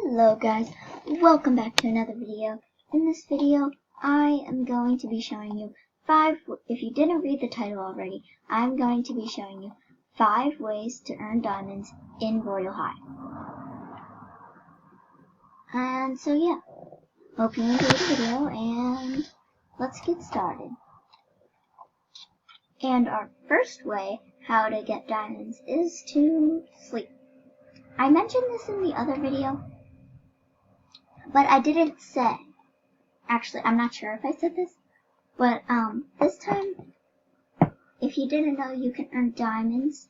Hello guys, welcome back to another video. In this video, I am going to be showing you if you didn't read the title already, I'm going to be showing you 5 ways to earn diamonds in Royal High. And so yeah, hope you enjoyed the video and let's get started. And our first way how to get diamonds is to sleep. I mentioned this in the other video, but I didn't say. Actually, I'm not sure if I said this, but this time, if you didn't know, you can earn diamonds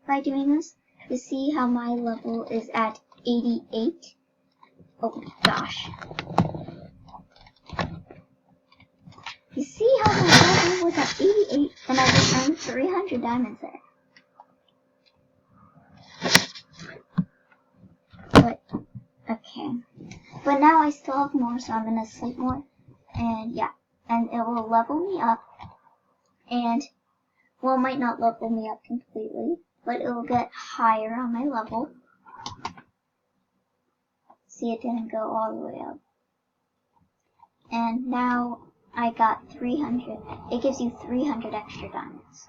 by doing this. You see how my level is at 88? Oh gosh. You see how my level was at 88 and I just earned 300 diamonds there. But, okay. But now I still have more, so I'm gonna sleep more. And yeah, and it will level me up. And, well, it might not level me up completely, but it will get higher on my level. See, it didn't go all the way up. And now I got 300. It gives you 300 extra diamonds.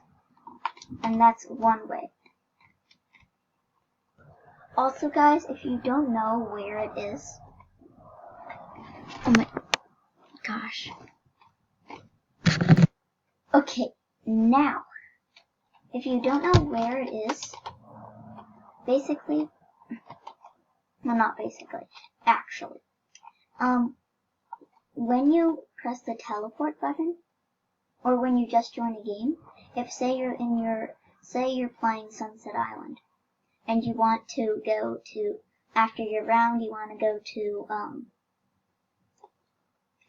And that's one way. Also, guys, if you don't know where it is, oh my gosh. Okay, now, if you don't know where it is, basically, well, not basically, actually, when you press the teleport button, or when you just join a game, if say you're playing Sunset Island, and you want to go to, after your round, you want to go to,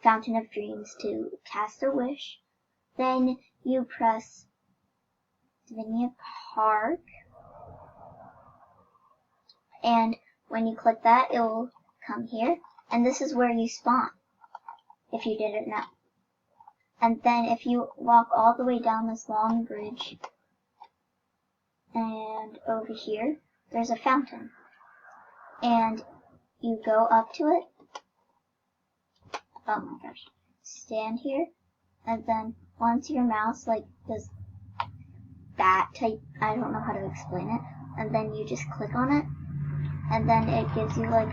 Fountain of Dreams to cast a wish, then you press Divinia Park, and when you click that, it will come here, and this is where you spawn, if you didn't know. And then if you walk all the way down this long bridge, and over here, there's a fountain, and you go up to it. Oh my gosh. Stand here, and then once your mouse like does that type, I don't know how to explain it, and then you just click on it, and then it gives you like,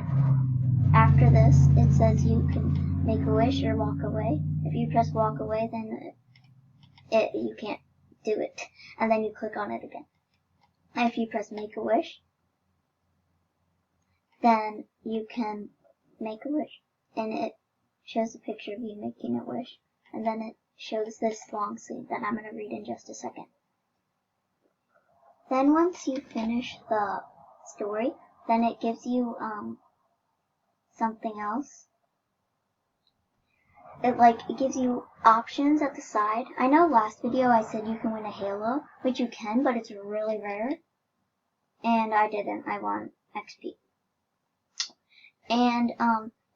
after this, it says you can make a wish or walk away. If you press walk away, then you can't do it, and then you click on it again. And if you press make a wish, then you can make a wish, and it shows a picture of you making a wish, and then it shows this long scene that I'm going to read in just a second. Then once you finish the story, then it gives you something else. It gives you options at the side. I know last video I said you can win a halo, which you can, but it's really rare. And I didn't. I won XP. And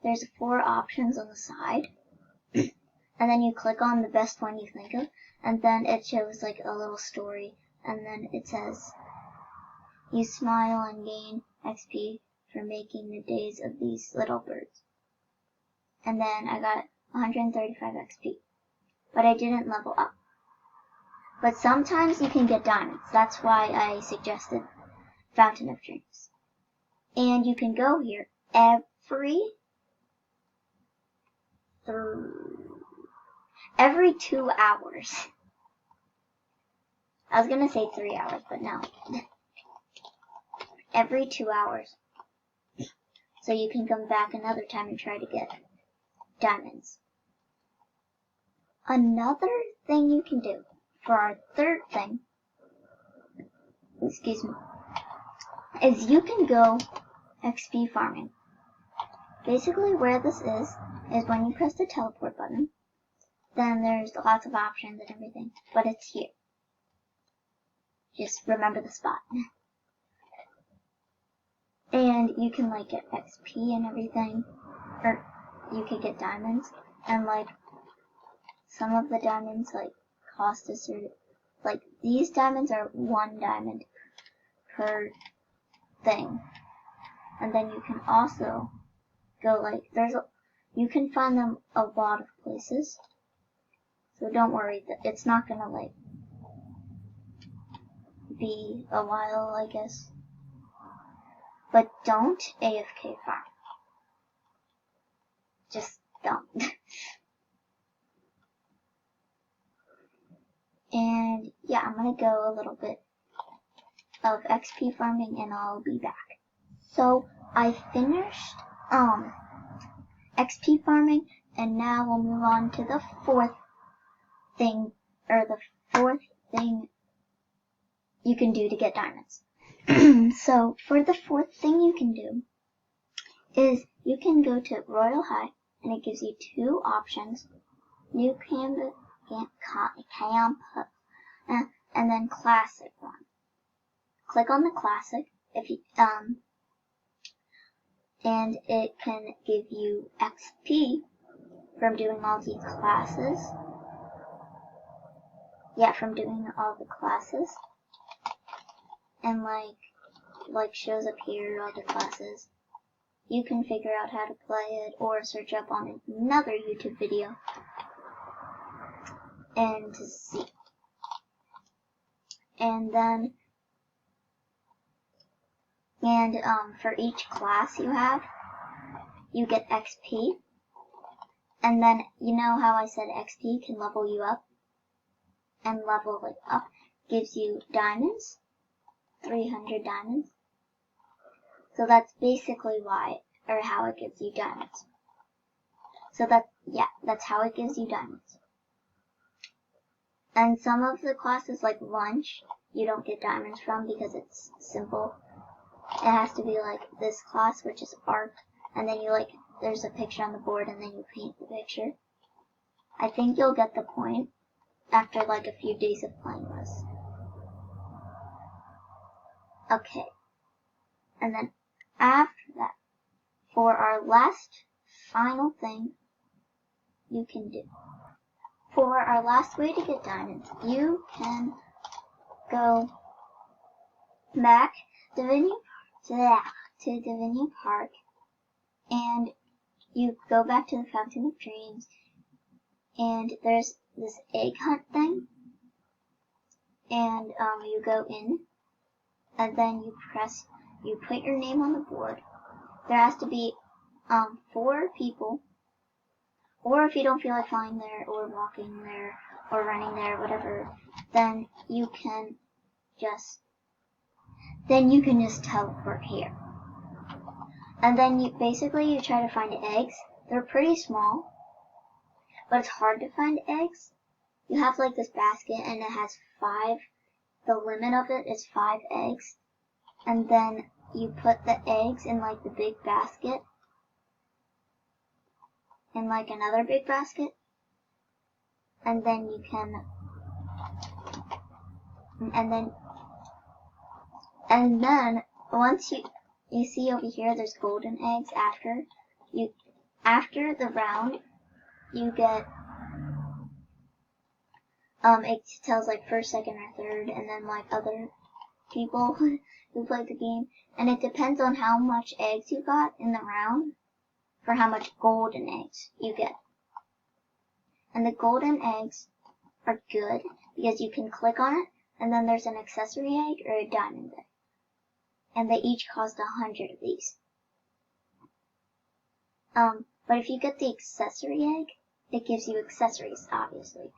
there's 4 options on the side. And then you click on the best one you think of, and then it shows like a little story, and then it says, you smile and gain XP for making the days of these little birds. And then I got 135 XP, but I didn't level up. But sometimes you can get diamonds. That's why I suggested Fountain of Dreams. And you can go here every 2 hours. I was gonna say 3 hours, but no. Every 2 hours. So you can come back another time and try to get diamonds. Another thing you can do for our third thing, excuse me, is you can go XP farming. Basically where this is when you press the teleport button, then there's lots of options and everything, but it's here. Just remember the spot. And you can get XP and everything, or you could get diamonds, and some of the diamonds cost a certain, these diamonds are 1 diamond per thing. And then you can also go like, you can find them a lot of places. So don't worry, it's not gonna like be a while, I guess. But don't AFK farm. Just don't. And yeah, I'm gonna go a little bit of XP farming and I'll be back. So I finished XP farming, and now we'll move on to the fourth thing you can do to get diamonds. So for the fourth thing you can do is you can go to Royal High, and it gives you two options: new camp, and then classic one. Click on the classic and it can give you XP from doing all the classes. Yeah, from doing all the classes. And like shows up here all the classes. You can figure out how to play it or search up on another YouTube video and to see. And then for each class you have, you get XP. And then you know how I said XP can level you up? And level it up gives you diamonds, 300 diamonds. So that's basically how it gives you diamonds. So that's how it gives you diamonds. And some of the classes, like lunch, you don't get diamonds from because it's simple. It has to be like this class, which is art, and then there's a picture on the board and then you paint the picture. I think you'll get the point after like a few days of playing this. Okay. And then after that, for our last final thing you can do. For our last way to get diamonds, you can go back to Vineyard Park, and you go back to the Fountain of Dreams, and there's this egg hunt thing, and you go in, and then you put your name on the board. There has to be 4 people, or if you don't feel like flying there, or walking there, or running there, whatever, then you can just teleport here. And then you try to find eggs. They're pretty small, but it's hard to find eggs. You have like this basket, and it has 5. The limit of it is 5 eggs. And then you put the eggs in like the big basket, in like another big basket, and then you can, and then once you see over here, there's golden eggs. After the round, you get it tells like first, second, or third, and then like other people who played the game, and it depends on how much eggs you got in the round for how much golden eggs you get. And the golden eggs are good because you can click on it, and then there's an accessory egg or a diamond egg, and they each cost 100 of these. But if you get the accessory egg, it gives you accessories, obviously.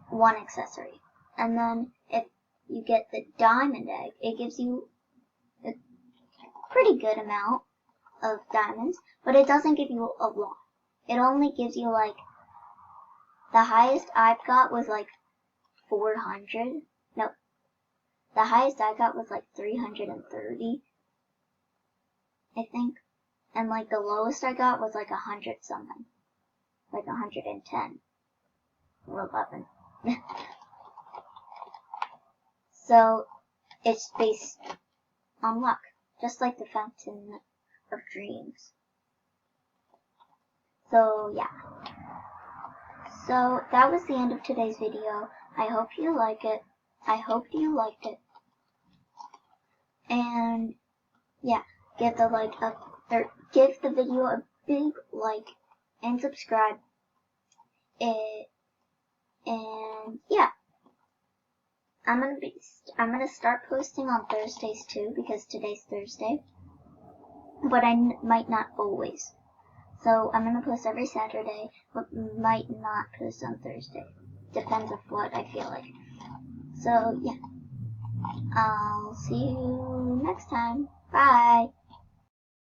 1 accessory. And then if you get the diamond egg, it gives you a pretty good amount of diamonds, but it doesn't give you a lot. It only gives you like, the highest I've got was like 400. No, the highest I got was like 330, I think. And like the lowest I got was like 100 something. Like 110. Or 11. So, it's based on luck. Just like the Fountain of Dreams. So, yeah. So, that was the end of today's video. I hope you like it. I hope you liked it. And, yeah, give the video a big like and subscribe. And yeah, I'm gonna start posting on Thursdays too, because today's Thursday, but I might not always. So I'm gonna post every Saturday, but might not post on Thursday. Depends on what I feel like. So yeah, I'll see you next time. Bye.